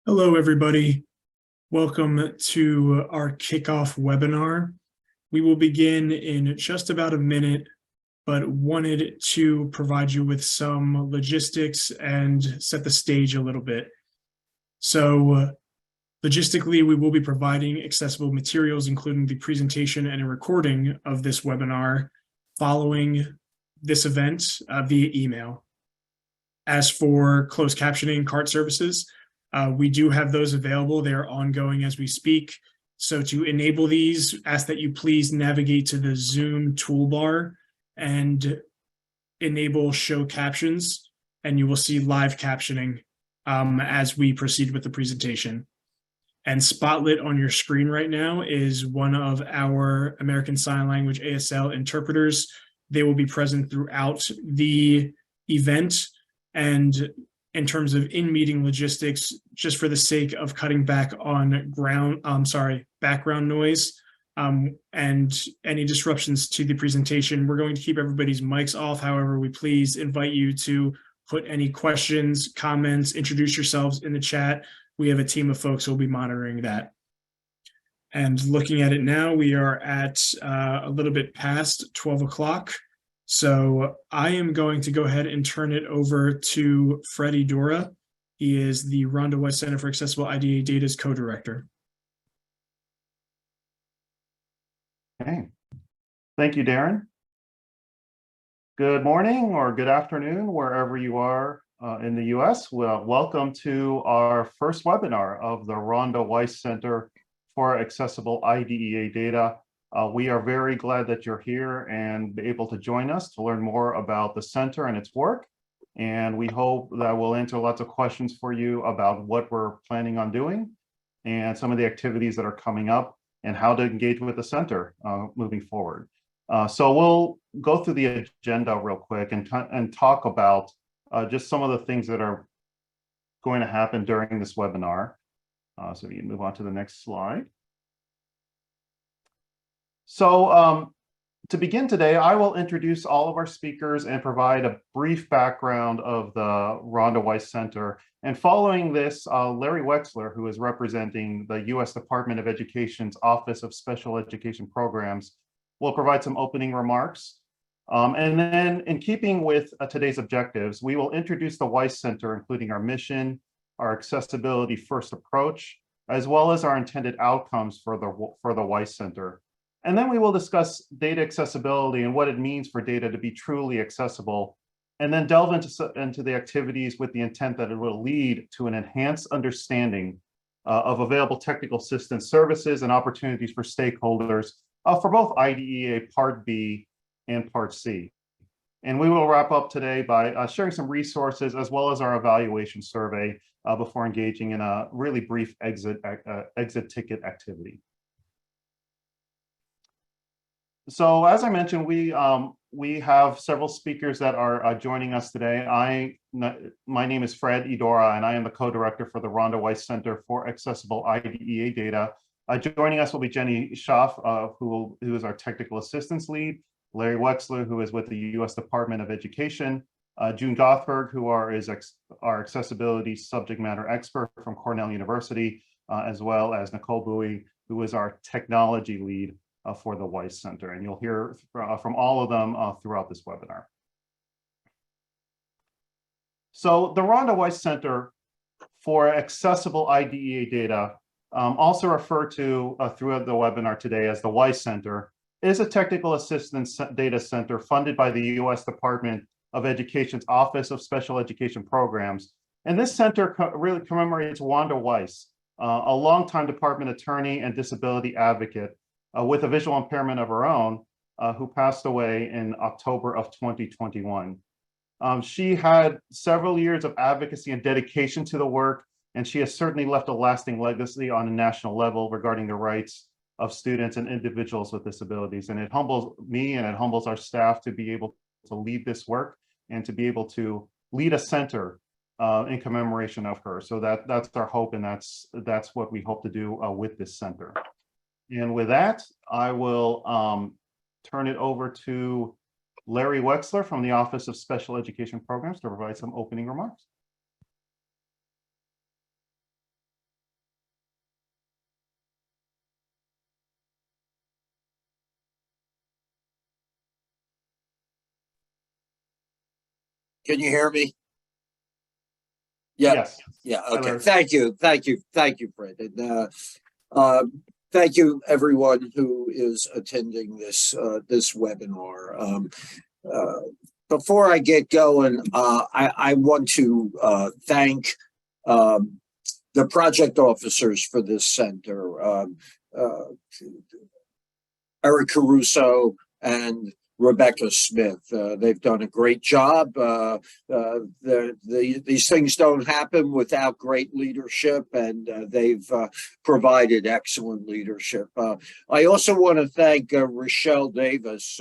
Hello, everybody. Welcome to our kickoff webinar. We will begin in just about a minute, but wanted to provide you with some logistics and set the stage a little bit. So logistically, we will be providing accessible materials, including the presentation and a recording of this webinar following this event via email. As for closed captioning cart services, we do have those available. They are ongoing as we speak. So to enable these, ask that you please navigate to the Zoom toolbar and enable show captions, and you will see live captioning as we proceed with the presentation. And spotlit on your screen right now is one of our American Sign Language ASL interpreters. They will be present throughout the event. And in terms of in-meeting logistics, just for the sake of cutting back on background noise and any disruptions to the presentation, we're going to keep everybody's mics off. However, we please invite you to put any questions, comments, introduce yourselves in the chat. We have a team of folks who will be monitoring that. And looking at it now, we are at a little bit past 12 o'clock. So I am going to go ahead and turn it over to Freddie Dora. He is the Rhonda Weiss Center for Accessible IDEA Data's co-director. Okay, thank you, Darren. Good morning or good afternoon, wherever you are in the US. Well, welcome to our first webinar of the Rhonda Weiss Center for Accessible IDEA Data. We are very glad that you're here and be able to join us to learn more about the center and its work. And we hope that we'll answer lots of questions for you about what we're planning on doing and some of the activities that are coming up and how to engage with the center moving forward. So we'll go through the agenda real quick and talk about just some of the things that are going to happen during this webinar. So you can move on to the next slide. So to begin today, I will introduce all of our speakers and provide a brief background of the Rhonda Weiss Center. And following this, Larry Wexler, who is representing the U.S. Department of Education's Office of Special Education Programs, will provide some opening remarks. And then in keeping with today's objectives, we will introduce the Weiss Center, including our mission, our accessibility first approach, as well as our intended outcomes for the Weiss Center. And then we will discuss data accessibility and what it means for data to be truly accessible, and then delve into the activities with the intent that it will lead to an enhanced understanding of available technical assistance services and opportunities for stakeholders for both IDEA Part B and Part C. And we will wrap up today by sharing some resources as well as our evaluation survey before engaging in a really brief exit ticket activity. So as I mentioned, we have several speakers that are joining us today. My name is Fred Idora, and I am the co-director for the Rhonda Weiss Center for Accessible IDEA Data. Joining us will be Jenny Schaff, who is our technical assistance lead, Larry Wexler, who is with the U.S. Department of Education, June Gothberg, who is our accessibility subject matter expert from Cornell University, as well as Nicole Bowie, who is our technology lead for the Weiss Center. And you'll hear from all of them throughout this webinar. So the Rhonda Weiss Center for Accessible IDEA Data, also referred to throughout the webinar today as the Weiss Center, is a technical assistance data center funded by the U.S. Department of Education's Office of Special Education Programs. And this center really commemorates Rhonda Weiss, a longtime department attorney and disability advocate with a visual impairment of her own, who passed away in October of 2021. She had several years of advocacy and dedication to the work, and she has certainly left a lasting legacy on a national level regarding the rights of students and individuals with disabilities. And it humbles me and it humbles our staff to be able to lead this work and to be able to lead a center in commemoration of her. So that's our hope, and that's what we hope to do with this center. And with that, I will turn it over to Larry Wexler from the Office of Special Education Programs to provide some opening remarks. Can you hear me? Yeah. Yes. Yeah. Hi, Okay. Larry. Thank you. Fred. And thank you, everyone who is attending this webinar. Before I get going, I want to thank the project officers for this center, Eric Caruso and Rebecca Smith. They've done a great job. These things don't happen without great leadership, and they've provided excellent leadership. I also want to thank Rochelle Davis.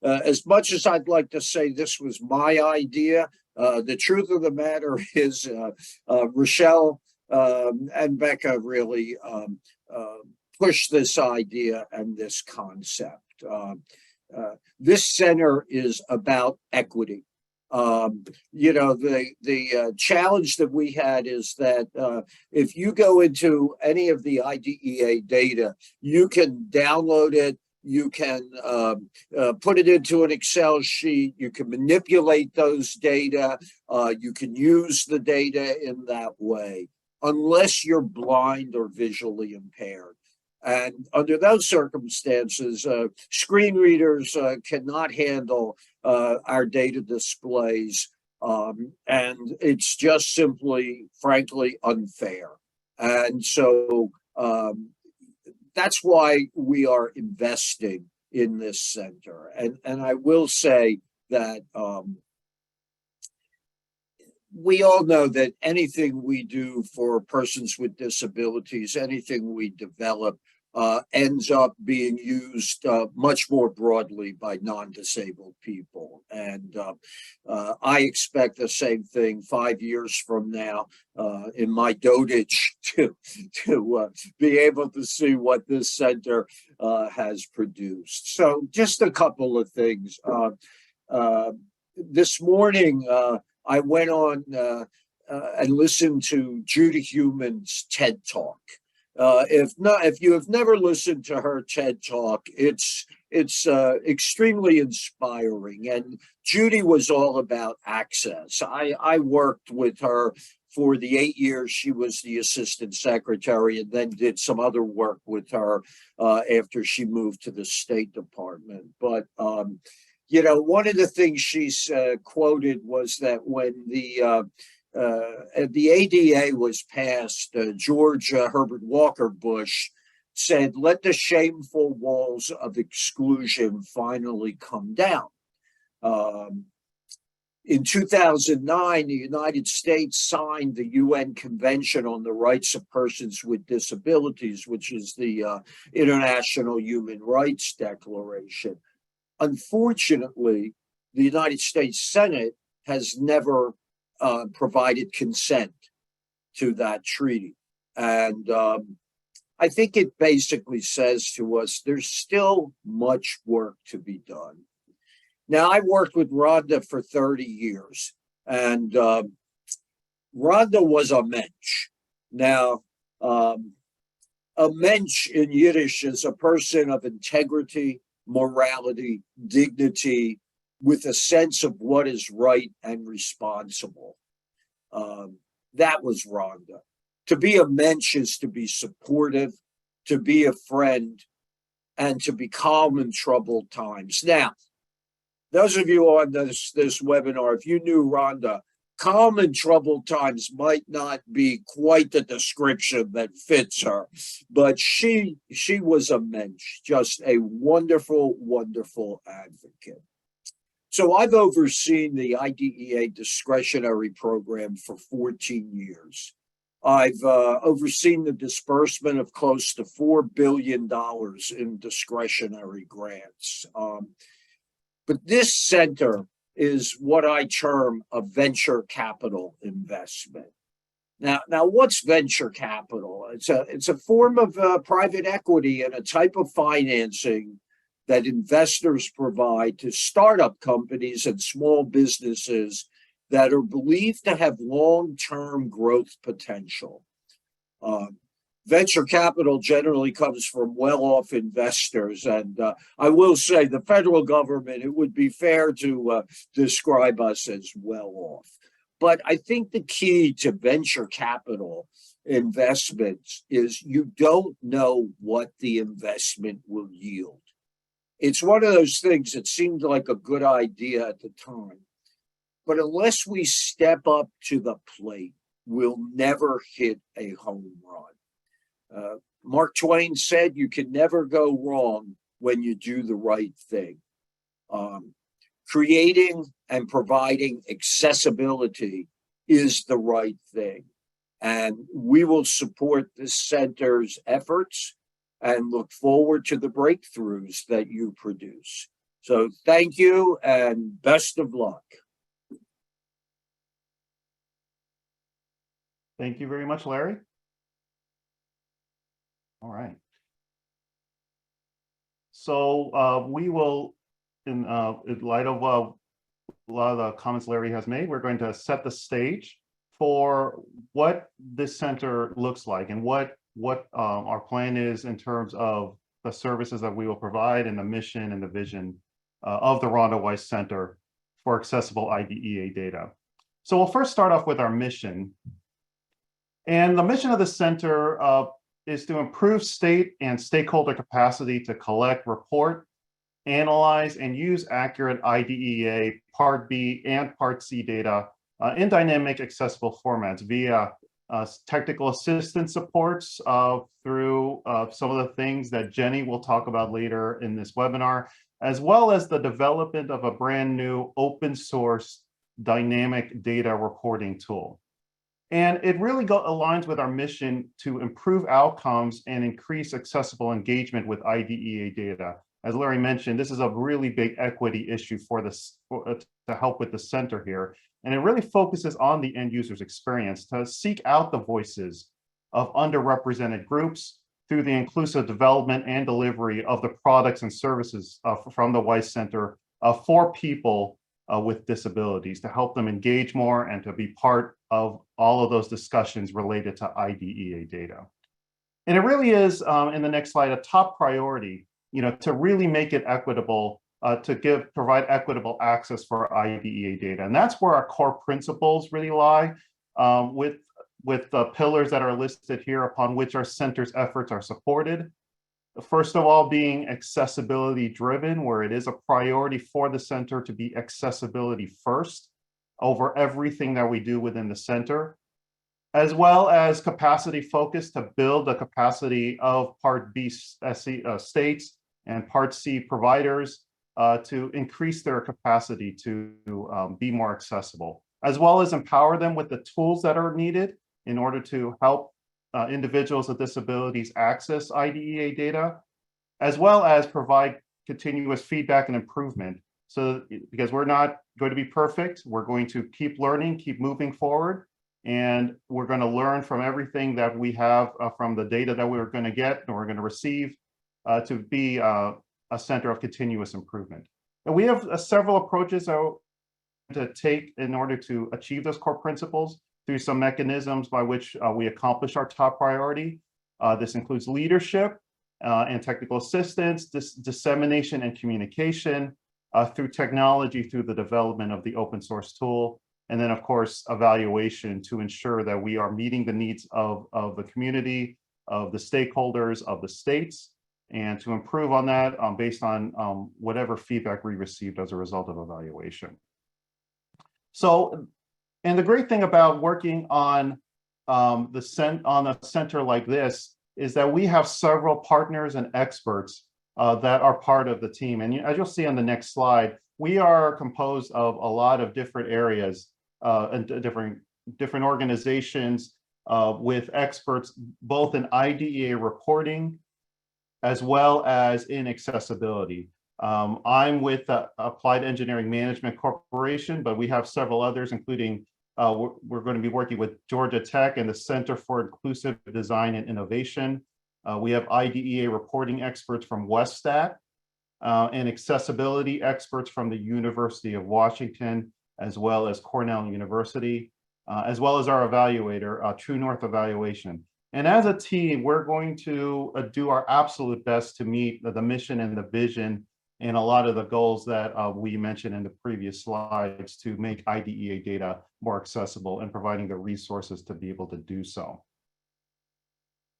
As much as I'd like to say this was my idea, the truth of the matter is Rochelle and Becca really pushed this idea and this concept. This center is about equity. The challenge that we had is that if you go into any of the IDEA data, you can download it, you can put it into an Excel sheet, you can manipulate those data, you can use the data in that way, unless you're blind or visually impaired. And under those circumstances, screen readers cannot handle our data displays, and it's just simply, frankly, unfair. And so that's why we are investing in this center. And I will say that we all know that anything we do for persons with disabilities, anything we develop, ends up being used much more broadly by non-disabled people. And I expect the same thing 5 years from now in my dotage to be able to see what this center has produced. So just a couple of things. This morning, I went on and listened to Judy Heuman's TED Talk. If you have never listened to her TED Talk, it's extremely inspiring. And Judy was all about access. I worked with her for the 8 years she was the assistant secretary, and then did some other work with her after she moved to the State Department. But one of the things she's quoted was that when the ADA was passed, George Herbert Walker Bush said, "Let the shameful walls of exclusion finally come down." In 2009, the United States signed the UN Convention on the Rights of Persons with Disabilities, which is the International Human Rights Declaration. Unfortunately, the United States Senate has never provided consent to that treaty. And I think it basically says to us, there's still much work to be done. Now, I worked with Rhonda for 30 years, and Rhonda was a mensch. Now, a mensch in Yiddish is a person of integrity, morality, dignity, with a sense of what is right and responsible. That was Rhonda. To be a mensch is to be supportive, to be a friend, and to be calm in troubled times. Now, those of you on this webinar, if you knew Rhonda, calm in troubled times might not be quite the description that fits her, but she was a mensch, just a wonderful, wonderful advocate. So I've overseen the IDEA discretionary program for 14 years. I've overseen the disbursement of close to $4 billion in discretionary grants. But this center is what I term a venture capital investment. Now, what's venture capital? It's a form of private equity and a type of financing that investors provide to startup companies and small businesses that are believed to have long-term growth potential. venture capital generally comes from well-off investors. And I will say the federal government, it would be fair to describe us as well-off. But I think the key to venture capital investments is you don't know what the investment will yield. It's one of those things that seemed like a good idea at the time. But unless we step up to the plate, we'll never hit a home run. Mark Twain said you can never go wrong when you do the right thing. Creating and providing accessibility is the right thing. And we will support this center's efforts and look forward to the breakthroughs that you produce. So thank you and best of luck. Thank you very much, Larry. All right. So we will, in light of a lot of the comments Larry has made, we're going to set the stage for what this center looks like and what our plan is in terms of the services that we will provide and the mission and the vision of the Rhonda Weiss Center for accessible IDEA data. So we'll first start off with our mission. And the mission of the center is to improve state and stakeholder capacity to collect, report, analyze, and use accurate IDEA Part B and Part C data in dynamic, accessible formats via technical assistance supports through some of the things that Jenny will talk about later in this webinar, as well as the development of a brand new open source dynamic data reporting tool. And it really aligns with our mission to improve outcomes and increase accessible engagement with IDEA data. As Larry mentioned, this is a really big equity issue for this to help with the center here. And it really focuses on the end user's experience to seek out the voices of underrepresented groups through the inclusive development and delivery of the products and services from the Weiss Center for people with disabilities, to help them engage more and to be part of all of those discussions related to IDEA data. And it really is, in the next slide, a top priority, to really make it equitable, to provide equitable access for IDEA data. And that's where our core principles really lie, with the pillars that are listed here upon which our center's efforts are supported. First of all, being accessibility driven, where it is a priority for the center to be accessibility first over everything that we do within the center, as well as capacity focused to build the capacity of Part B states and Part C providers to increase their capacity to be more accessible, as well as empower them with the tools that are needed in order to help individuals with disabilities access IDEA data, as well as provide continuous feedback and improvement. So, because we're not going to be perfect, we're going to keep learning, keep moving forward, and we're going to learn from everything that we have from the data that we're going to get and we're going to receive to be a center of continuous improvement. And we have several approaches to take in order to achieve those core principles through some mechanisms by which we accomplish our top priority. This includes leadership and technical assistance, dissemination and communication, through technology, through the development of the open source tool, and then of course, evaluation to ensure that we are meeting the needs of the community, of the stakeholders, of the states, and to improve on that based on whatever feedback we received as a result of evaluation. So, and the great thing about working on a center like this is that we have several partners and experts that are part of the team. And as you'll see on the next slide, we are composed of a lot of different areas and different organizations with experts both in IDEA reporting as well as in accessibility. I'm with Applied Engineering Management Corporation, but we have several others, including we're going to be working with Georgia Tech and the Center for Inclusive Design and Innovation. We have IDEA reporting experts from Westat and accessibility experts from the University of Washington, as well as Cornell University, as well as our evaluator, True North Evaluation. And as a team, we're going to do our absolute best to meet the mission and the vision and a lot of the goals that we mentioned in the previous slides to make IDEA data more accessible and providing the resources to be able to do so.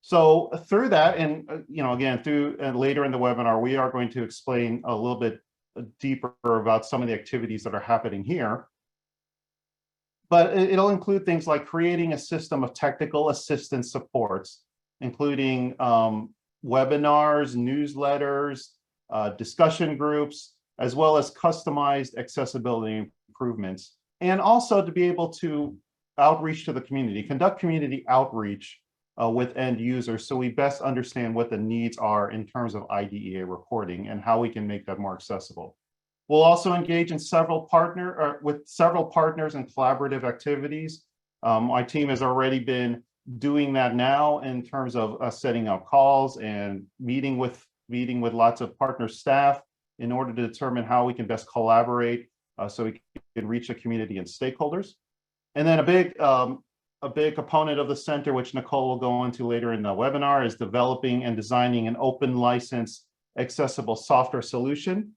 So through that, and again, through and later in the webinar, we are going to explain a little bit deeper about some of the activities that are happening here. But it'll include things like creating a system of technical assistance supports, including webinars, newsletters, discussion groups, as well as customized accessibility improvements, and also to be able to outreach to the community, conduct community outreach with end users, so we best understand what the needs are in terms of IDEA reporting and how we can make that more accessible. We'll also engage in several partners and collaborative activities. My team has already been doing that now in terms of setting up calls and meeting with lots of partner staff in order to determine how we can best collaborate so we can reach the community and stakeholders. And then a big component of the center, which Nicole will go into later in the webinar, is developing and designing an open license accessible software solution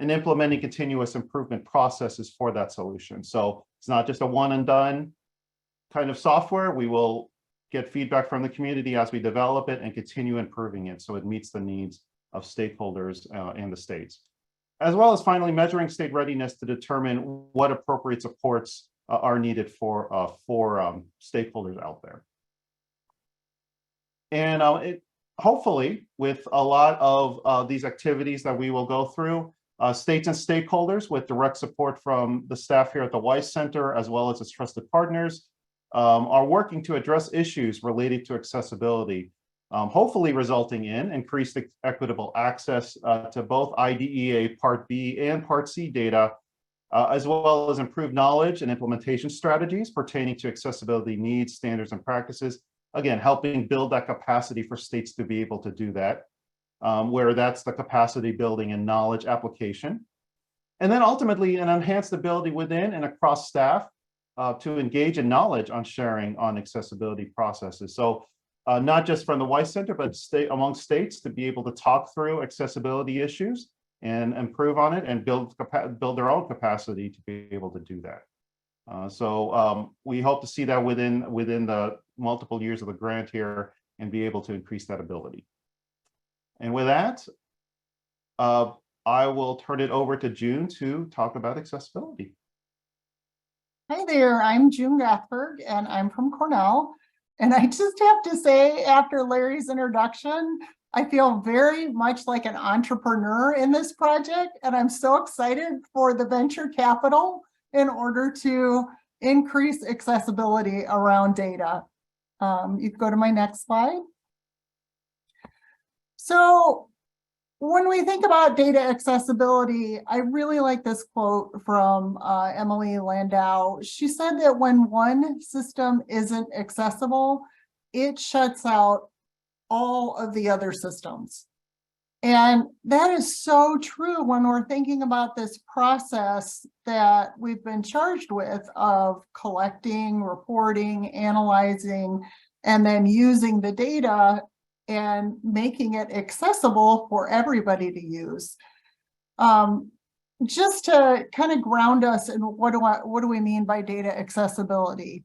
and implementing continuous improvement processes for that solution. So it's not just a one and done kind of software. We will get feedback from the community as we develop it and continue improving it so it meets the needs of stakeholders and the states. As well as finally measuring state readiness to determine what appropriate supports are needed for stakeholders out there. And hopefully with a lot of these activities that we will go through, states and stakeholders with direct support from the staff here at the Weiss Center, as well as its trusted partners, are working to address issues related to accessibility, hopefully resulting in increased equitable access to both IDEA Part B and Part C data, as well as improved knowledge and implementation strategies pertaining to accessibility needs, standards, and practices. Again, helping build that capacity for states to be able to do that. Where that's the capacity building and knowledge application. And then ultimately an enhanced ability within and across staff to engage in knowledge on sharing on accessibility processes. So not just from the Weiss Center, but among states to be able to talk through accessibility issues and improve on it and build their own capacity to be able to do that. So we hope to see that within the multiple years of the grant here and be able to increase that ability. And with that, I will turn it over to June to talk about accessibility. Hi there, I'm June Rathberg and I'm from Cornell. And I just have to say, after Larry's introduction, I feel very much like an entrepreneur in this project. And I'm so excited for the venture capital in order to increase accessibility around data. You can go to my next slide. So when we think about data accessibility, I really like this quote from Emily Landau. She said that when one system isn't accessible, it shuts out all of the other systems. And that is so true when we're thinking about this process that we've been charged with of collecting, reporting, analyzing, and then using the data and making it accessible for everybody to use. Just to kind of ground us in what do we mean by data accessibility?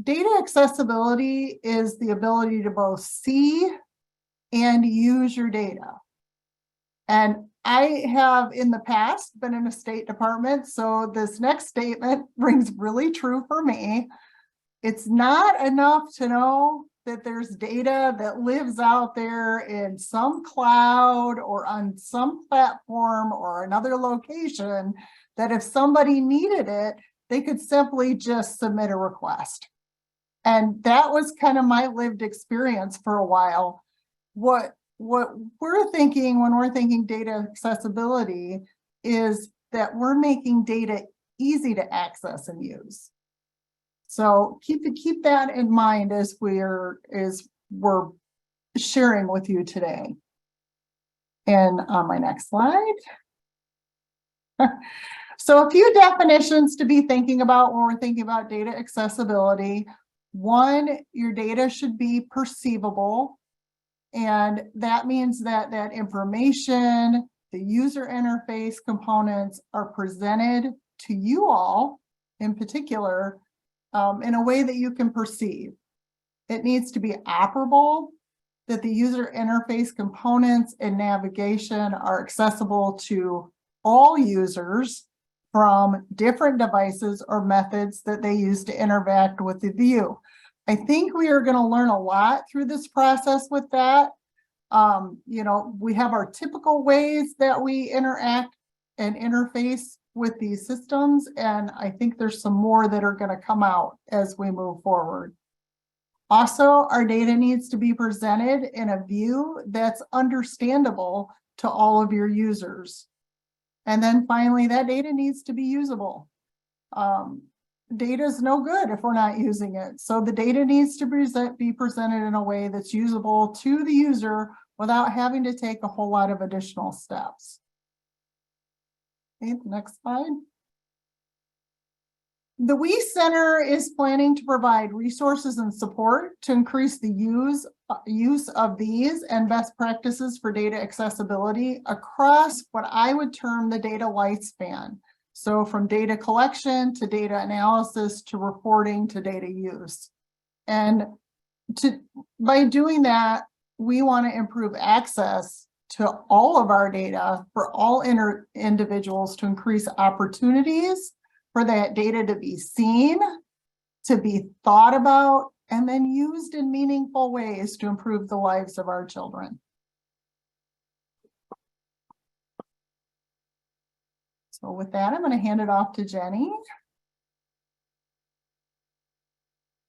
Data accessibility is the ability to both see and use your data. And I have in the past been in a state department, so this next statement rings really true for me. It's not enough to know that there's data that lives out there in some cloud or on some platform or another location that if somebody needed it, they could simply just submit a request. And that was kind of my lived experience for a while. What we're thinking when we're thinking data accessibility is that we're making data easy to access and use. So keep that in mind as we're sharing with you today. And on my next slide. So a few definitions to be thinking about when we're thinking about data accessibility. One, your data should be perceivable. And that means that that information, the user interface components are presented to you all in particular in a way that you can perceive. It needs to be operable, that the user interface components and navigation are accessible to all users from different devices or methods that they use to interact with the view. I think we are going to learn a lot through this process with that. You know, we have our typical ways that we interact and interface with these systems, and I think there's some more that are going to come out as we move forward. Also, our data needs to be presented in a view that's understandable to all of your users. And then finally, that data needs to be usable. Data is no good if we're not using it. So the data needs to be presented in a way that's usable to the user without having to take a whole lot of additional steps. Okay, next slide. The Weiss Center is planning to provide resources and support to increase the use of these and best practices for data accessibility across what I would term the data lifespan. So from data collection to data analysis to reporting to data use. And by doing that, we want to improve access to all of our data for all individuals to increase opportunities for that data to be seen, to be thought about, and then used in meaningful ways to improve the lives of our children. So with that, I'm going to hand it off to Jenny.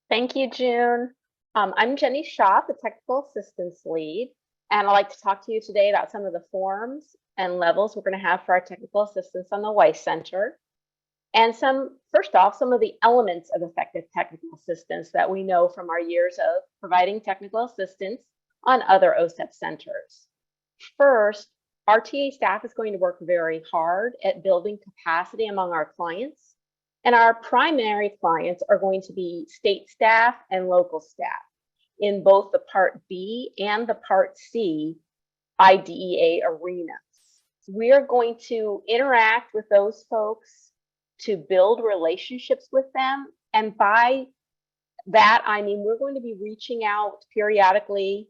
Thank you, June. I'm Jenny Shaw, the Technical Assistance Lead, and I'd like to talk to you today about some of the forms and levels we're going to have for our technical assistance on the Weiss Center. And first off, some of the elements of effective technical assistance that we know from our years of providing technical assistance on other OSEP centers. First, our TA staff is going to work very hard at building capacity among our clients. And our primary clients are going to be state staff and local staff in both the Part B and the Part C IDEA arenas. We are going to interact with those folks to build relationships with them. And by that, I mean, we're going to be reaching out periodically,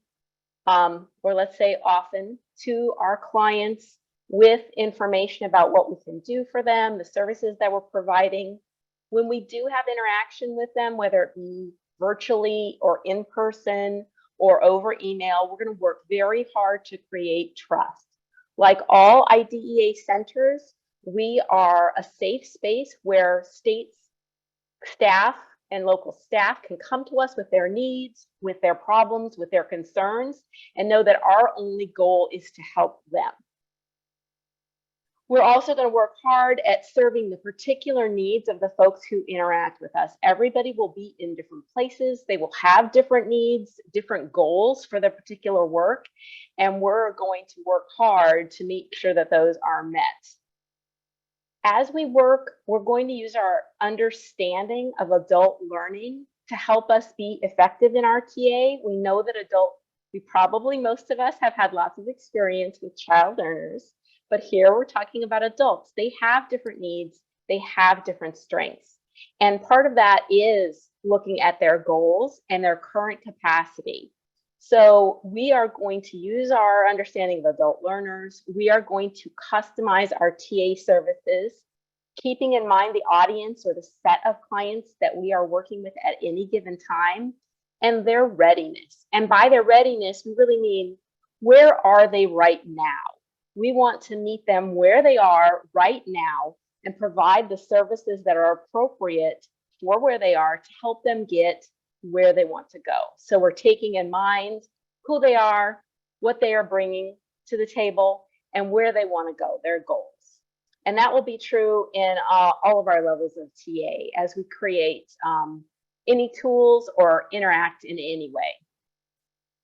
or let's say often, to our clients with information about what we can do for them, the services that we're providing. When we do have interaction with them, whether it be virtually or in person or over email, we're going to work very hard to create trust. Like all IDEA centers, we are a safe space where state staff and local staff can come to us with their needs, with their problems, with their concerns, and know that our only goal is to help them. We're also going to work hard at serving the particular needs of the folks who interact with us. Everybody will be in different places. They will have different needs, different goals for their particular work, and we're going to work hard to make sure that those are met. As we work, we're going to use our understanding of adult learning to help us be effective in our TA. We know that most of us have had lots of experience with child learners, but here we're talking about adults. They have different needs, they have different strengths. And part of that is looking at their goals and their current capacity. So we are going to use our understanding of adult learners. We are going to customize our TA services, keeping in mind the audience or the set of clients that we are working with at any given time and their readiness. And by their readiness, we really mean, where are they right now? We want to meet them where they are right now and provide the services that are appropriate for where they are to help them get where they want to go. So we're taking in mind who they are, what they are bringing to the table, and where they want to go, their goals. And that will be true in all of our levels of TA as we create any tools or interact in any way.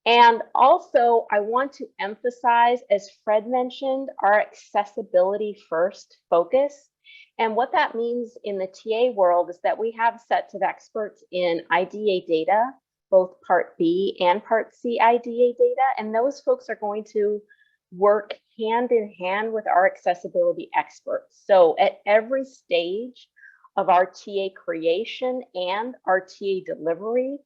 And also, I want to emphasize, as Fred mentioned, our accessibility first focus. And what that means in the TA world is that we have sets of experts in IDA data, both Part B and Part C IDA data, and those folks are going to work hand in hand with our accessibility experts. So at every stage of our TA creation and our TA delivery,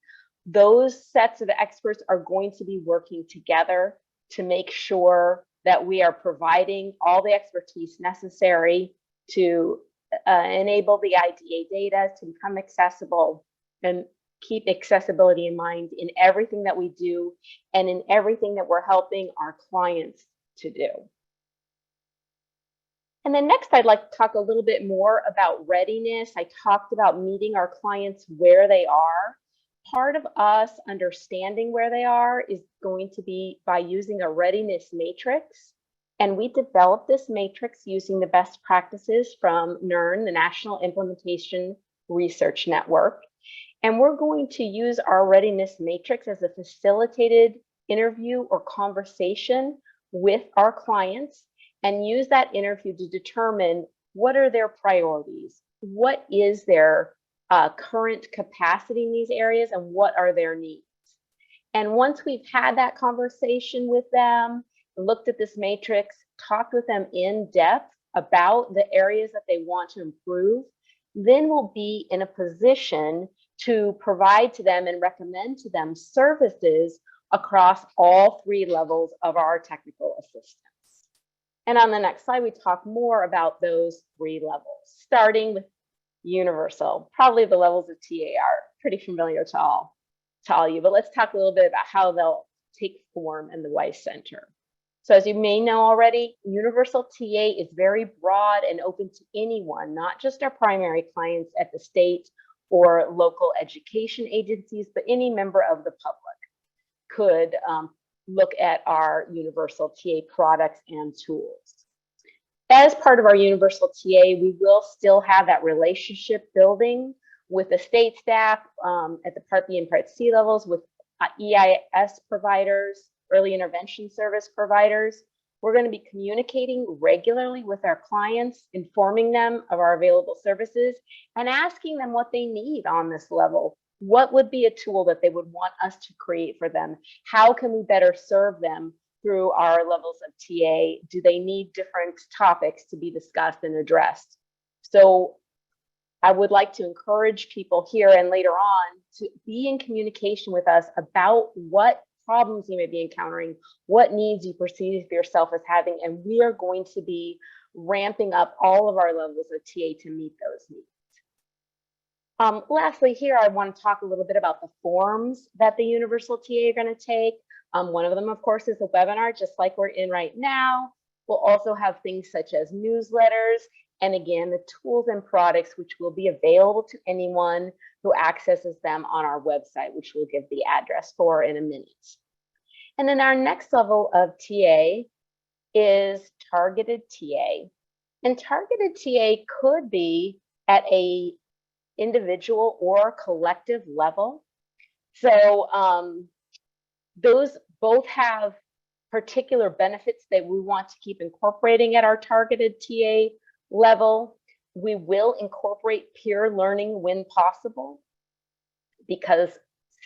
those sets of experts are going to be working together to make sure that we are providing all the expertise necessary to enable the IDA data to become accessible and keep accessibility in mind in everything that we do and in everything that we're helping our clients to do. And then next, I'd like to talk a little bit more about readiness. I talked about meeting our clients where they are. Part of us understanding where they are is going to be by using a readiness matrix. And we developed this matrix using the best practices from NIRN, the National Implementation Research Network. And we're going to use our readiness matrix as a facilitated interview or conversation with our clients and use that interview to determine what are their priorities, what is their current capacity in these areas, and what are their needs. And once we've had that conversation with them, looked at this matrix, talked with them in depth about the areas that they want to improve, then we'll be in a position to provide to them and recommend to them services across all 3 levels of our technical assistance. And on the next slide, we talk more about those 3 levels, starting with universal. Probably the levels of TA are pretty familiar to all you, but let's talk a little bit about how they'll take form in the Weiss Center. So as you may know already, universal TA is very broad and open to anyone, not just our primary clients at the state or local education agencies, but any member of the public could look at our universal TA products and tools. As part of our universal TA, we will still have that relationship building with the state staff at the Part B and Part C levels, with EIS providers, early intervention service providers. We're going to be communicating regularly with our clients, informing them of our available services and asking them what they need on this level. What would be a tool that they would want us to create for them? How can we better serve them through our levels of TA? Do they need different topics to be discussed and addressed? So I would like to encourage people here and later on to be in communication with us about what problems you may be encountering, what needs you perceive yourself as having, and we are going to be ramping up all of our levels of TA to meet those needs. Lastly, here I want to talk a little bit about the forms that the universal TA are going to take. One of them, of course, is a webinar, just like we're in right now. We'll also have things such as newsletters, and again, the tools and products which will be available to anyone who accesses them on our website, which we'll give the address for in a minute. And then our next level of TA is targeted TA. And targeted TA could be at a individual or collective level. So those both have particular benefits that we want to keep incorporating at our targeted TA level. We will incorporate peer learning when possible, because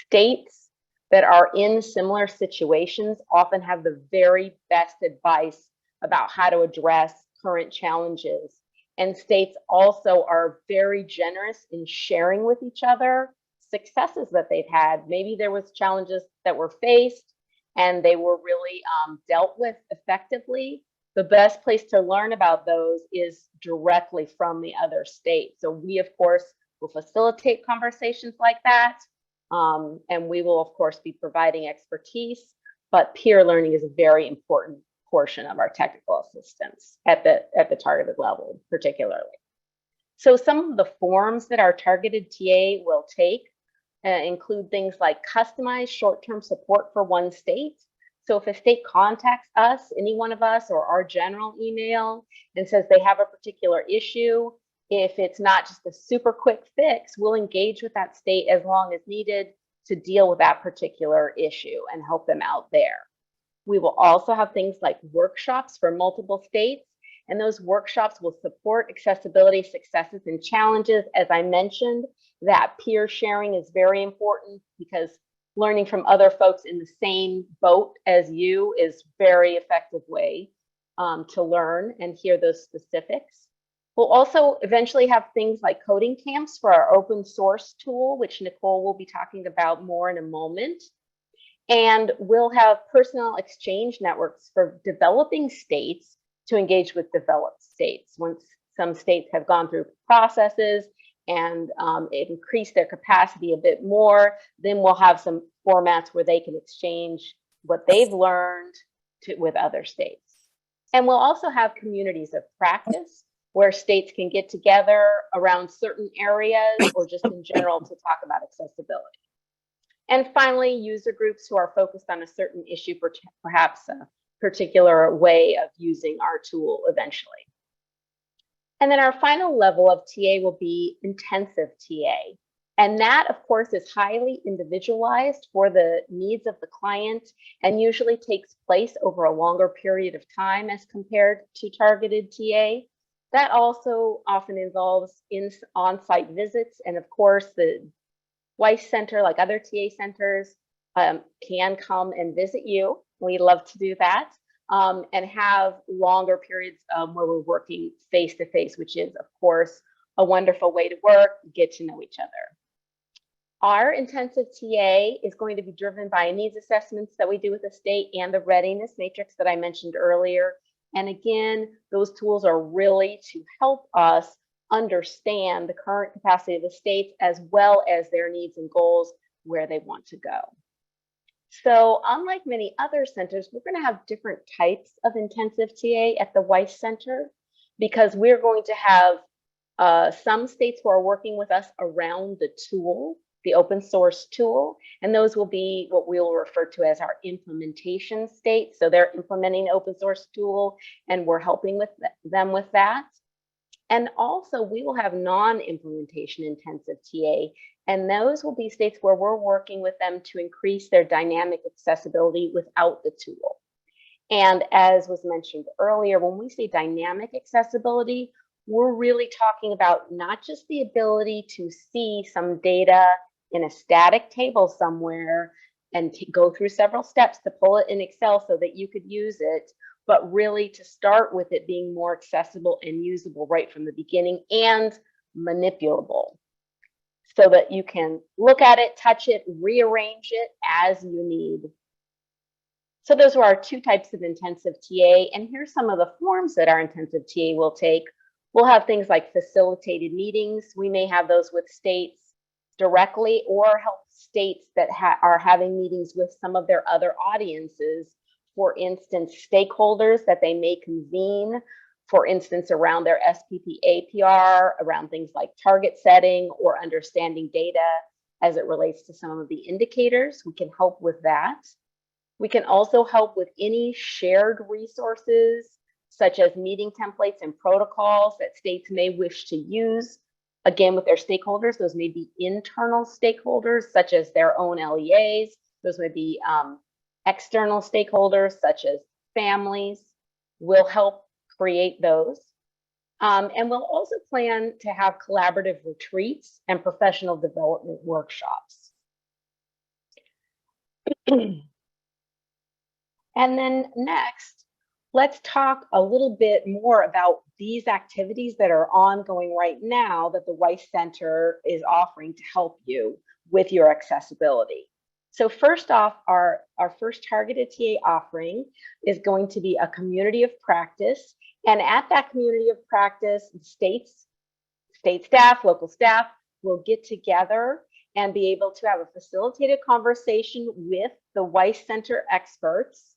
states that are in similar situations often have the very best advice about how to address current challenges. And states also are very generous in sharing with each other successes that they've had. Maybe there was challenges that were faced and they were really dealt with effectively. The best place to learn about those is directly from the other state. So we, of course, will facilitate conversations like that. And we will, of course, be providing expertise, but peer learning is a very important portion of our technical assistance at the targeted level, particularly. So some of the forms that our targeted TA will take include things like customized short-term support for one state. So if a state contacts us, any one of us, or our general email and says they have a particular issue, if it's not just a super quick fix, we'll engage with that state as long as needed to deal with that particular issue and help them out there. We will also have things like workshops for multiple states, And those workshops will support accessibility successes and challenges. As I mentioned, that peer sharing is very important because learning from other folks in the same boat as you is very effective way to learn and hear those specifics. We'll also eventually have things like coding camps for our open source tool, which Nicole will be talking about more in a moment. And we'll have personnel exchange networks for developing states to engage with developed states. Once some states have gone through processes and increase their capacity a bit more, then we'll have some formats where they can exchange what they've learned with other states. And we'll also have communities of practice where states can get together around certain areas or just in general to talk about accessibility. And finally, user groups who are focused on a certain issue, perhaps a particular way of using our tool eventually. And then our final level of TA will be intensive TA. And that, of course, is highly individualized for the needs of the client and usually takes place over a longer period of time as compared to targeted TA. That also often involves on-site visits. And of course, the Weiss Center, like other TA centers, can come and visit you. We love to do that. And have longer periods where we're working face-to-face, which is, of course, a wonderful way to work, get to know each other. Our intensive TA is going to be driven by needs assessments that we do with the state and the readiness matrix that I mentioned earlier. And again, those tools are really to help us understand the current capacity of the states as well as their needs and goals where they want to go. So unlike many other centers, we're going to have different types of intensive TA at the Weiss Center because we're going to have some states who are working with us around the tool, the open source tool, and those will be what we'll refer to as our implementation states. So they're implementing the open source tool and we're helping with them with that. And also we will have non-implementation intensive TA, and those will be states where we're working with them to increase their dynamic accessibility without the tool. And as was mentioned earlier, when we say dynamic accessibility, we're really talking about not just the ability to see some data in a static table somewhere and go through several steps to pull it in Excel so that you could use it, but really to start with it being more accessible and usable right from the beginning and manipulable so that you can look at it, touch it, rearrange it as you need. So those are our two types of intensive TA. And here's some of the forms that our intensive TA will take. We'll have things like facilitated meetings. We may have those with states directly or help states that are having meetings with some of their other audiences. For instance, stakeholders that they may convene, for instance, around their SPP APR, around things like target setting or understanding data as it relates to some of the indicators. We can help with that. We can also help with any shared resources, such as meeting templates and protocols that states may wish to use. Again, with their stakeholders, those may be internal stakeholders, such as their own LEAs. Those may be external stakeholders, such as families. We'll help create those. And we'll also plan to have collaborative retreats and professional development workshops. And then next, let's talk a little bit more about these activities that are ongoing right now that the Weiss Center is offering to help you with your accessibility. So first off, our first targeted TA offering is going to be a community of practice. And at that community of practice, state staff, local staff will get together and be able to have a facilitated conversation with the Weiss Center experts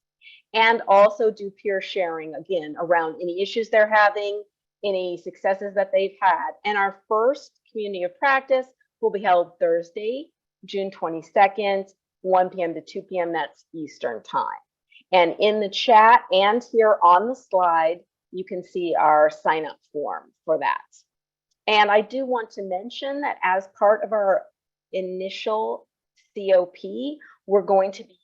and also do peer sharing, again, around any issues they're having, any successes that they've had. And our first community of practice will be held Thursday, June 22nd, 1 p.m. to 2 p.m. That's Eastern time. And in the chat and here on the slide, you can see our sign up form for that. And I do want to mention that as part of our initial COP, we're going to be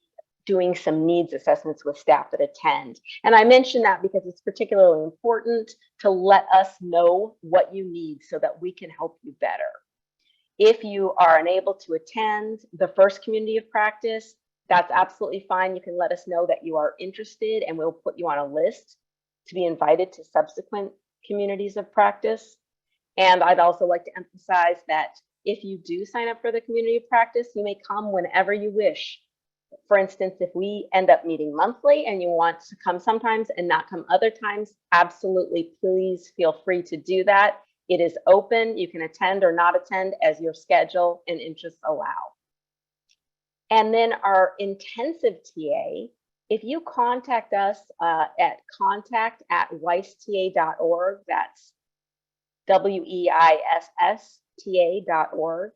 doing some needs assessments with staff that attend. And I mention that because it's particularly important to let us know what you need so that we can help you better. If you are unable to attend the first community of practice, that's absolutely fine. You can let us know that you are interested and we'll put you on a list to be invited to subsequent communities of practice. And I'd also like to emphasize that if you do sign up for the community of practice, you may come whenever you wish. For instance, if we end up meeting monthly and you want to come sometimes and not come other times, absolutely, please feel free to do that. It is open. You can attend or not attend as your schedule and interests allow. And then our intensive TA, if you contact us at contact@weissta.org, that's WEISSTA.org.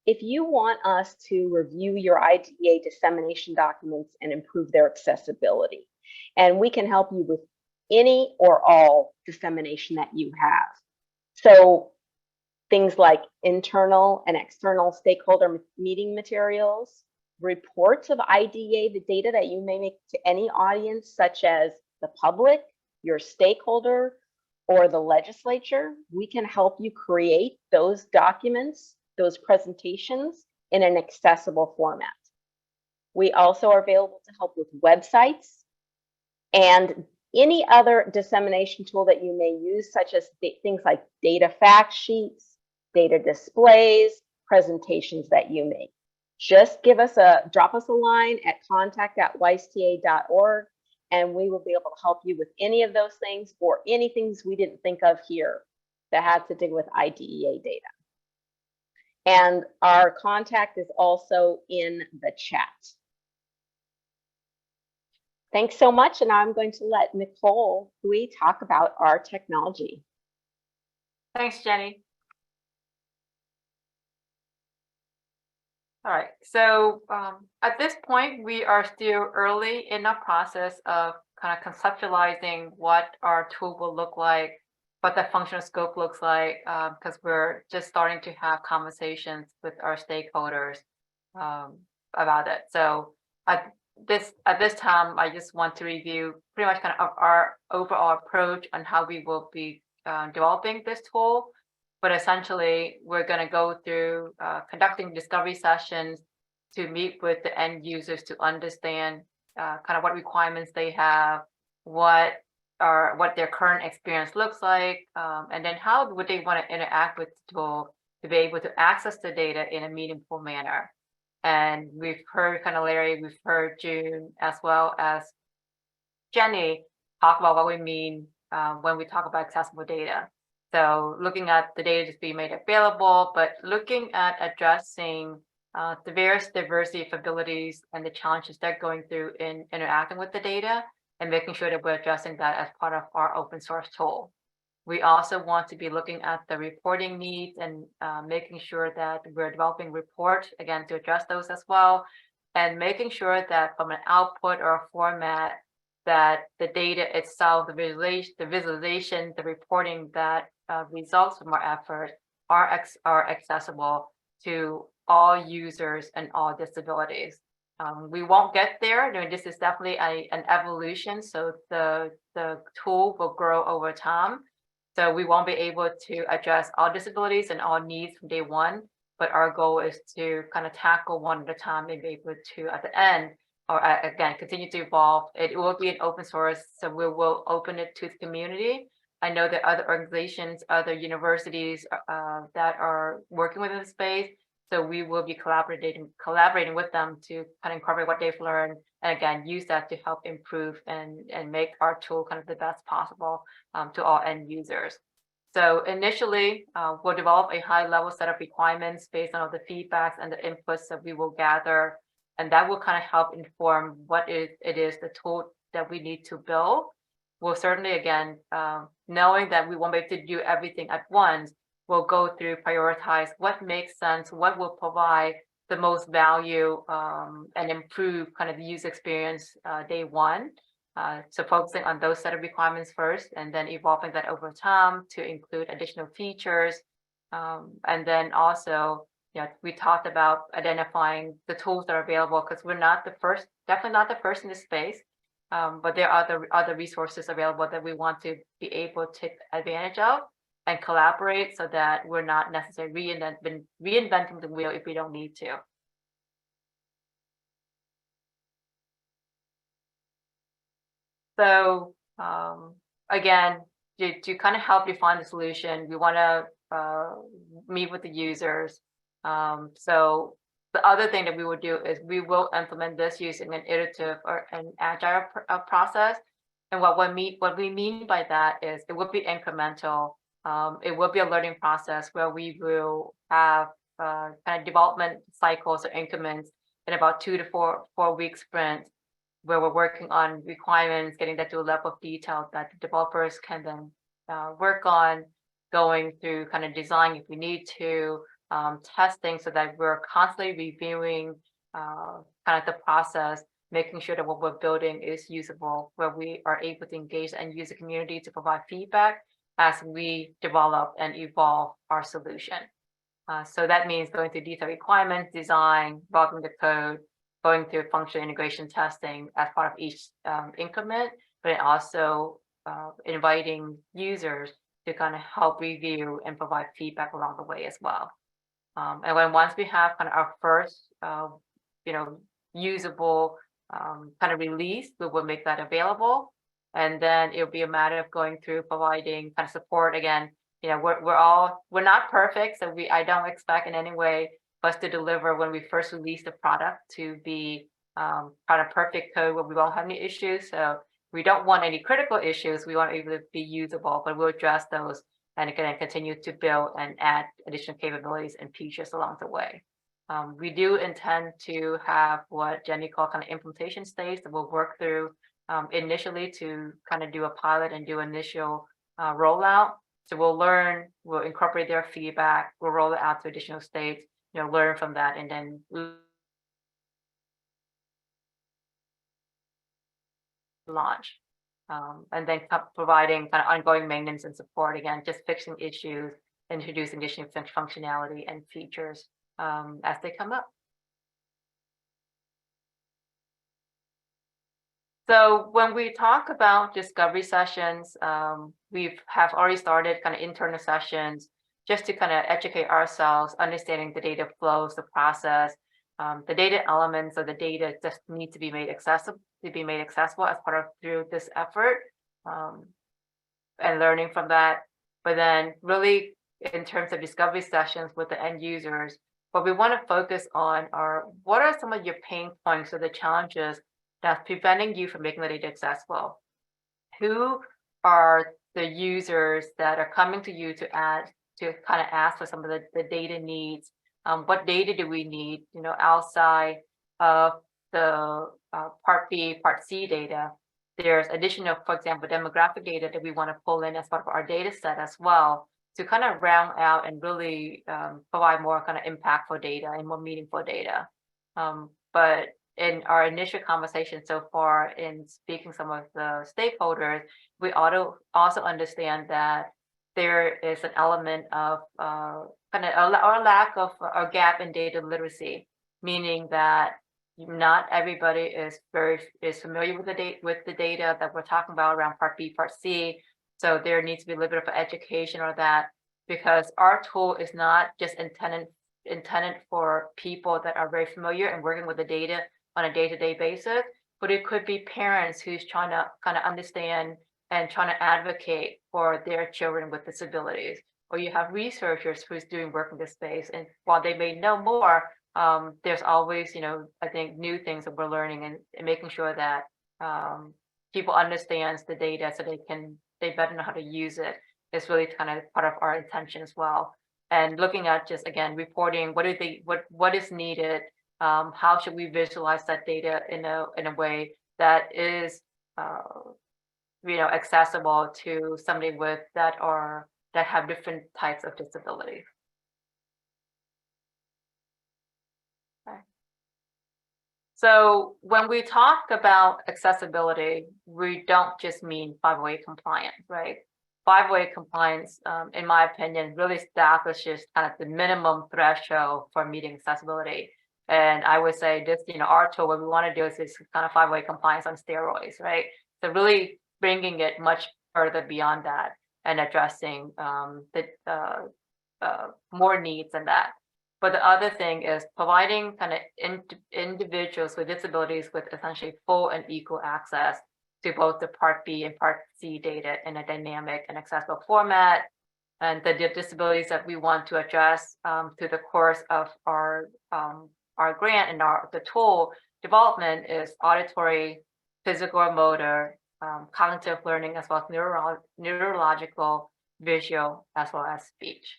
If you want us to review your IDEA dissemination documents and improve their accessibility, and we can help you with any or all dissemination that you have. So things like internal and external stakeholder meeting materials, reports of IDEA, the data that you may make to any audience, such as the public, your stakeholder, or the legislature, we can help you create those documents, those presentations in an accessible format. We also are available to help with websites and any other dissemination tool that you may use, such as things like data fact sheets, data displays, presentations that you make. Just drop us a line at contact@weissta.org, and we will be able to help you with any of those things or any things we didn't think of here that had to do with IDEA data. And our contact is also in the chat. Thanks so much, and I'm going to let Nicole Hui talk about our technology. Thanks, Jenny. All right, so at this point, we are still early in the process of kind of conceptualizing what our tool will look like, what the functional scope looks like, because we're just starting to have conversations with our stakeholders about it. So at this time, I just want to review pretty much kind of our overall approach on how we will be developing this tool. But essentially, we're going to go through conducting discovery sessions to meet with the end users to understand kind of what requirements they have, what their current experience looks like, and then how would they want to interact with the tool to be able to access the data in a meaningful manner. And we've heard kind of Larry, we've heard June, as well as Jenny talk about what we mean when we talk about accessible data. So looking at the data just being made available, but looking at addressing the various diversity of abilities and the challenges they're going through in interacting with the data, and making sure that we're addressing that as part of our open source tool. We also want to be looking at the reporting needs and making sure that we're developing reports, again, to address those as well, and making sure that from an output or a format that the data itself, the visualization, the reporting that results from our effort are accessible to all users and all disabilities. We won't get there. I mean, this is definitely an evolution, so the tool will grow over time. So we won't be able to address all disabilities and all needs from day one, but our goal is to kind of tackle one at a time and be able to, at the end, or again, continue to evolve. It will be an open source, so we will open it to the community. I know that other organizations, other universities that are working within the space, so we will be collaborating with them to kind of incorporate what they've learned, and again, use that to help improve and make our tool kind of the best possible to all end users. So initially, we'll develop a high-level set of requirements based on all the feedbacks and the inputs that we will gather, and that will kind of help inform what it is the tool that we need to build. We'll certainly, again, knowing that we won't be able to do everything at once, we'll go through, prioritize what makes sense, what will provide the most value and improve kind of the user experience day one. So focusing on those set of requirements first, and then evolving that over time to include additional features. And then also, we talked about identifying the tools that are available, because we're not the first, definitely not the first in this space. But there are other resources available that we want to be able to take advantage of and collaborate, so that we're not necessarily reinventing the wheel if we don't need to. So again, to kind of help define the solution, we want to meet with the users. So the other thing that we will do is we will implement this using an iterative or an agile process. And what we mean by that is it will be incremental. It will be a learning process where we will have kind of development cycles or increments in about 2 to 4 week sprints, where we're working on requirements, getting that to a level of detail that the developers can then work on, going through kind of design if we need to, testing, so that we're constantly reviewing kind of the process, making sure that what we're building is usable, where we are able to engage the end user community to provide feedback as we develop and evolve our solution. So that means going through detailed requirements, design, developing the code, going through functional integration testing as part of each increment, but also inviting users to kind of help review and provide feedback along the way as well. And once we have kind of our first, usable kind of release, we will make that available. And then it'll be a matter of going through providing kind of support. Again, we're not perfect, so I don't expect in any way us to deliver when we first release the product to be kind of perfect code where we won't have any issues. So we don't want any critical issues. We want it to be usable, but we'll address those and again continue to build and add additional capabilities and features along the way. We do intend to have what Jenny called kind of implementation stage that we'll work through initially to kind of do a pilot and do initial rollout. So we'll incorporate their feedback, we'll roll it out to additional states, learn from that, and then launch. And then providing kind of ongoing maintenance and support, again, just fixing issues, introducing additional functionality and features as they come up. So when we talk about discovery sessions, we have already started kind of internal sessions just to kind of educate ourselves, understanding the data flows, the process, the data elements of the data just need to be made accessible as part of through this effort, and learning from that. But then really in terms of discovery sessions with the end users, what we want to focus on are what are some of your pain points or the challenges that's preventing you from making the data accessible? Who are the users that are coming to you to kind of ask for some of the data needs? What data do we need, outside of the Part B, Part C data? There's additional, for example, demographic data that we want to pull in as part of our data set as well to kind of round out and really provide more kind of impactful data and more meaningful data. But in our initial conversation so far in speaking some of the stakeholders, we also understand that there is an element of kind of a lack of a gap in data literacy, meaning that not everybody is familiar with the data that we're talking about around Part B, Part C. So there needs to be a little bit of education on that, because our tool is not just intended for people that are very familiar and working with the data on a day-to-day basis, but it could be parents who's trying to kind of understand and trying to advocate for their children with disabilities, or you have researchers who's doing work in this space, and while they may know more, there's always, I think, new things that we're learning and making sure that people understands the data so they better know how to use it is really kind of part of our intention as well. And looking at just, again, reporting what is needed, how should we visualize that data in a way that is accessible to somebody that have different types of disability. Okay. So when we talk about accessibility, we don't just mean 508 compliant, right? 5-way compliance, in my opinion, really establishes kind of the minimum threshold for meeting accessibility. And I would say this, our tool, what we want to do is this kind of 5-way compliance on steroids, right? So really bringing it much further beyond that and addressing more needs than that. But the other thing is providing kind of individuals with disabilities with essentially full and equal access to both the Part B and Part C data in a dynamic and accessible format. And the disabilities that we want to address through the course of our grant and the tool development is auditory, physical or motor, cognitive learning, as well as neurological, visual, as well as speech.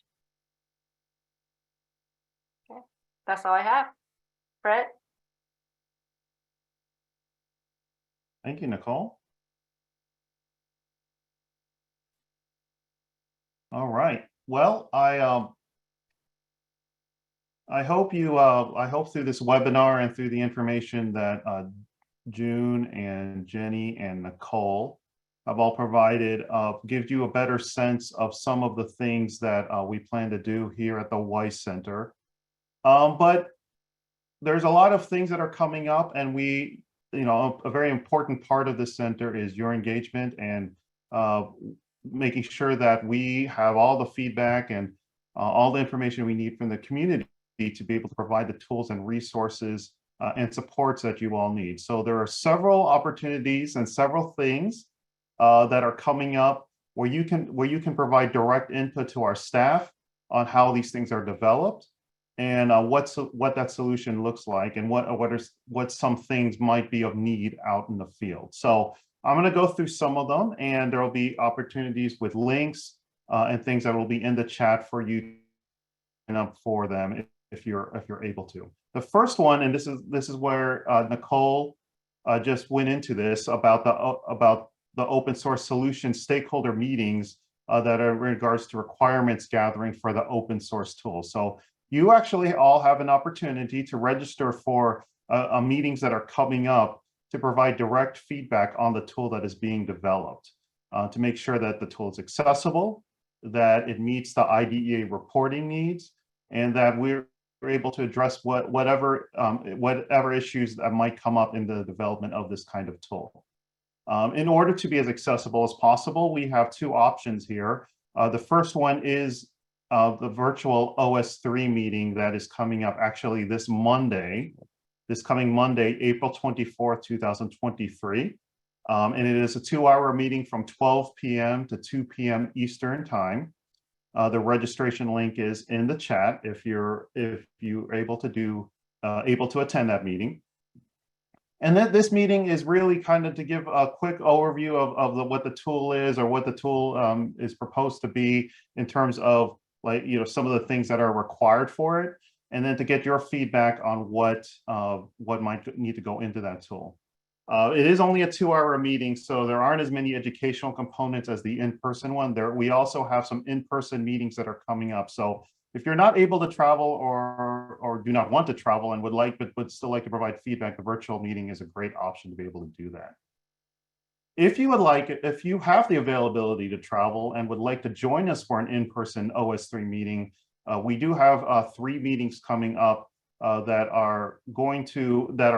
Okay, that's all I have. Brett? Thank you, Nicole. All right. Well, I hope through this webinar and through the information that June and Jenny and Nicole have all provided gives you a better sense of some of the things that we plan to do here at the Weiss Center. But there's a lot of things that are coming up, and we, a very important part of the center is your engagement and making sure that we have all the feedback and all the information we need from the community to be able to provide the tools and resources and supports that you all need. So there are several opportunities and several things that are coming up where you can provide direct input to our staff on how these things are developed and what that solution looks like and what some things might be of need out in the field. So I'm going to go through some of them, and there will be opportunities with links and things that will be in the chat for you for them if you're able to. The first one, and this is where Nicole just went into this about the open source solution stakeholder meetings that are in regards to requirements gathering for the open source tool. So you actually all have an opportunity to register for meetings that are coming up to provide direct feedback on the tool that is being developed, to make sure that the tool is accessible, that it meets the IDEA reporting needs, and that we're able to address whatever issues that might come up in the development of this kind of tool. In order to be as accessible as possible, we have two options here. The first one is the virtual OS3 meeting that is coming up actually this coming Monday, April 24th, 2023. And it is a 2-hour meeting from 12 p.m. to 2 p.m. Eastern time. The registration link is in the chat if you're able to attend that meeting. And then this meeting is really kind of to give a quick overview of what the tool is or what the tool is proposed to be in terms of some of the things that are required for it, and then to get your feedback on what might need to go into that tool. It is only a 2-hour meeting, so there aren't as many educational components as the in-person one. We also have some in-person meetings that are coming up. So if you're not able to travel or do not want to travel and would still like to provide feedback, the virtual meeting is a great option to be able to do that. If you have the availability to travel and would like to join us for an in-person OS3 meeting, we do have 3 meetings coming up that are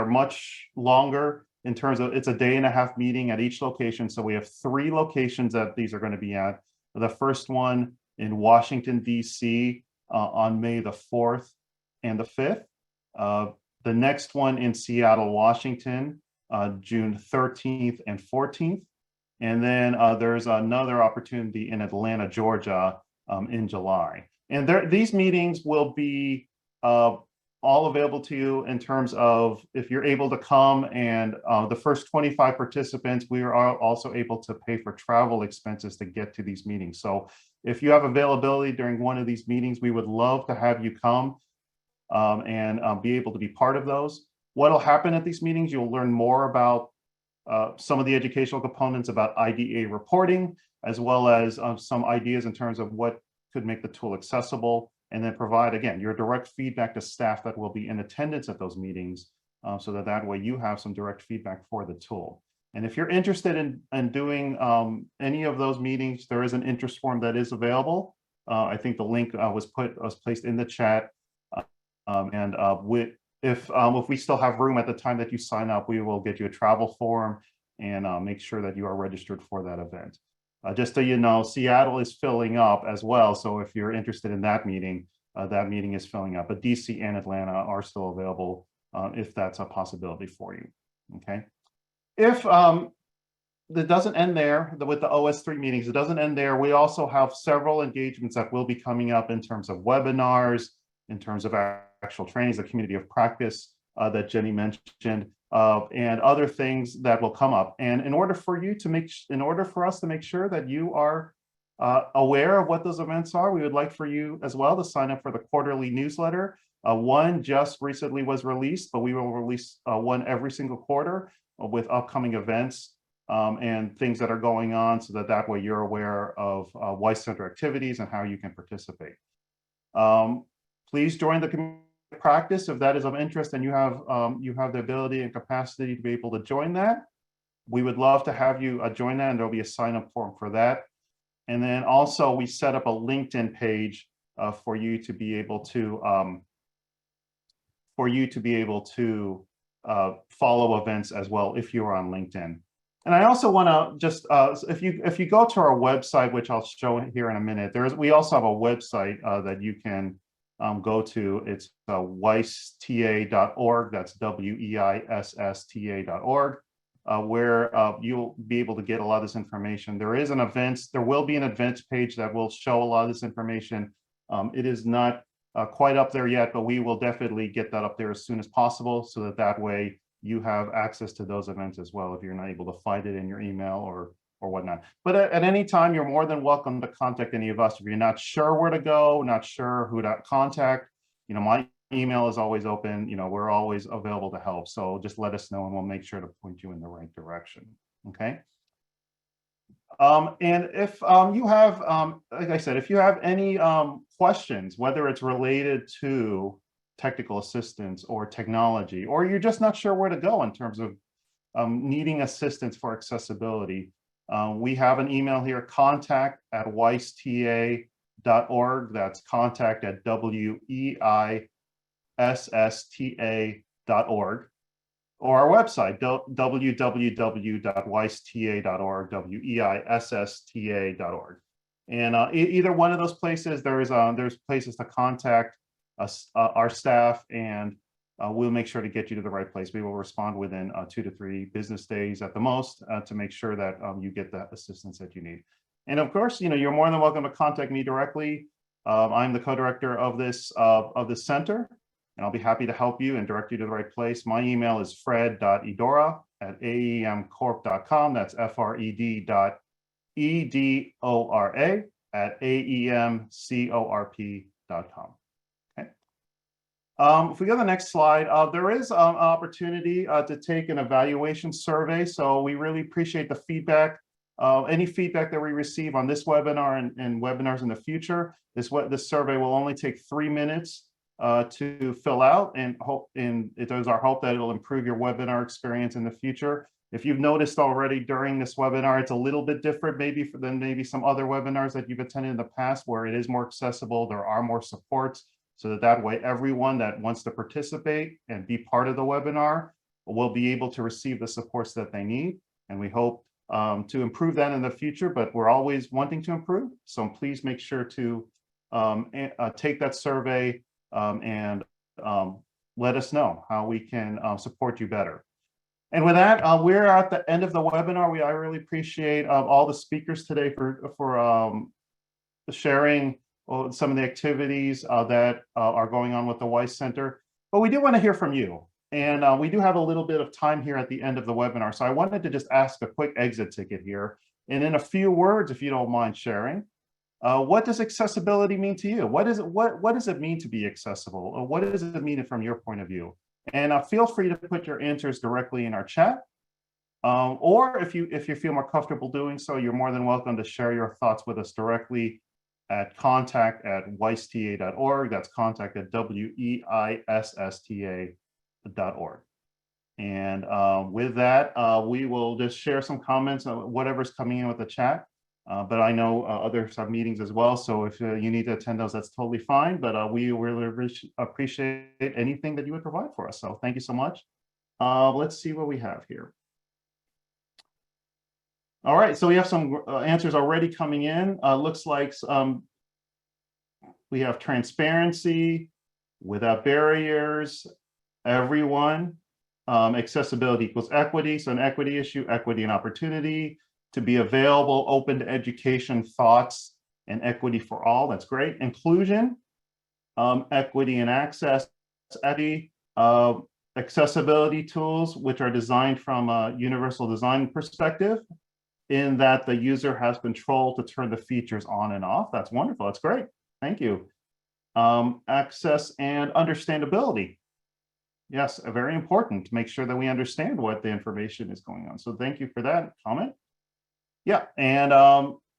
much longer in terms of, it's a 1.5-day meeting at each location. So we have 3 locations that these are going to be at. The first one in Washington, DC on May the 4th and the 5th. The next one in Seattle, Washington, June 13th and 14th. And then there's another opportunity in Atlanta, Georgia in July. And these meetings will be all available to you in terms of if you're able to come, and the first 25 participants, we are also able to pay for travel expenses to get to these meetings. So if you have availability during one of these meetings, we would love to have you come and be able to be part of those. What will happen at these meetings, you'll learn more about some of the educational components about IDEA reporting, as well as some ideas in terms of what could make the tool accessible, and then provide, again, your direct feedback to staff that will be in attendance at those meetings, so that way you have some direct feedback for the tool. And if you're interested in doing any of those meetings, there is an interest form that is available. I think the link was placed in the chat. If we still have room at the time that you sign up, we will get you a travel form and make sure that you are registered for that event. Just so you know, Seattle is filling up as well. So if you're interested in that meeting is filling up. But DC and Atlanta are still available if that's a possibility for you. Okay. If that doesn't end there with the OS3 meetings, it doesn't end there. We also have several engagements that will be coming up in terms of webinars, in terms of actual trainings, the community of practice that Jenny mentioned, and other things that will come up. And in order for us to make sure that you are aware of what those events are, we would like for you as well to sign up for the quarterly newsletter. One just recently was released, but we will release one every single quarter with upcoming events and things that are going on, so that way you're aware of Weiss Center activities and how you can participate. Please join the community practice if that is of interest and you have the ability and capacity to be able to join that. We would love to have you join that, and there'll be a sign-up form for that. And then also we set up a LinkedIn page for you to be able to follow events as well if you are on LinkedIn. And I also want to just if you go to our website, which I'll show here in a minute, we also have a website that you can go to. It's weissta.org. That's WEISSTA.org, where you'll be able to get a lot of this information. There will be an events page that will show a lot of this information. It is not quite up there yet, but we will definitely get that up there as soon as possible, so that way you have access to those events as well if you're not able to find it in your email or whatnot. But at any time, you're more than welcome to contact any of us. If you're not sure where to go, not sure who to contact, my email is always open. We're always available to help. So just let us know and we'll make sure to point you in the right direction. Okay. And if you have, like I said, if you have any questions, whether it's related to technical assistance or technology, or you're just not sure where to go in terms of needing assistance for accessibility, we have an email here, contact@weissta.org. That's contact@weissta.org. Or our website, www.weissta.org, weissta.org. And either one of those places, there's places to contact us, our staff, and we'll make sure to get you to the right place. We will respond within 2 to 3 business days at the most to make sure that you get the assistance that you need. And of course, you're more than welcome to contact me directly. I'm the co-director of this center, and I'll be happy to help you and direct you to the right place. My email is fred.edora@aemcorp.com. That's fred.edora@aemcorp.com. If we go to the next slide, there is an opportunity to take an evaluation survey. So we really appreciate the feedback. Any feedback that we receive on this webinar and webinars in the future. This survey will only take 3 minutes to fill out, and it is our hope that it'll improve your webinar experience in the future. If you've noticed already during this webinar, it's a little bit different than some other webinars that you've attended in the past, where it is more accessible. There are more supports, so that way everyone that wants to participate and be part of the webinar will be able to receive the supports that they need. And we hope to improve that in the future, but we're always wanting to improve. So please make sure to take that survey and let us know how we can support you better. And with that, we're at the end of the webinar. I really appreciate all the speakers today for sharing some of the activities that are going on with the Weiss Center. But we do want to hear from you. And we do have a little bit of time here at the end of the webinar. So I wanted to just ask a quick exit ticket here. And in a few words, if you don't mind sharing, what does accessibility mean to you? What does it mean to be accessible? Or what does it mean from your point of view? And feel free to put your answers directly in our chat. Or if you feel more comfortable doing so, you're more than welcome to share your thoughts with us directly at contact@weissta.org. That's contact@weissta.org. And with that, we will just share some comments on whatever's coming in with the chat. But I know others have meetings as well. So if you need to attend those, that's totally fine. But we really appreciate anything that you would provide for us. So thank you so much. Let's see what we have here. All right, so we have some answers already coming in. Looks like we have transparency, without barriers, everyone. Accessibility equals equity, so an equity issue, equity and opportunity, to be available, open to education, thoughts, and equity for all. That's great. Inclusion, equity and access, equity, accessibility tools, which are designed from a universal design perspective, in that the user has control to turn the features on and off. That's wonderful. That's great. Thank you. Access and understandability. Yes, very important to make sure that we understand what the information is going on. So thank you for that comment. Yeah, and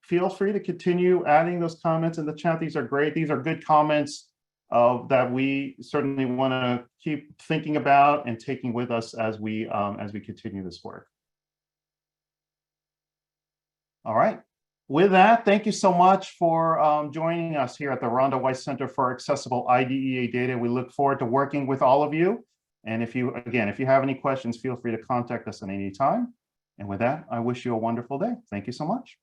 feel free to continue adding those comments in the chat. These are great. These are good comments that we certainly want to keep thinking about and taking with us as we continue this work. All right. With that, thank you so much for joining us here at the Rhonda Weiss Center for Accessible IDEA Data. We look forward to working with all of you. And if you have any questions, feel free to contact us at any time. And with that, I wish you a wonderful day. Thank you so much.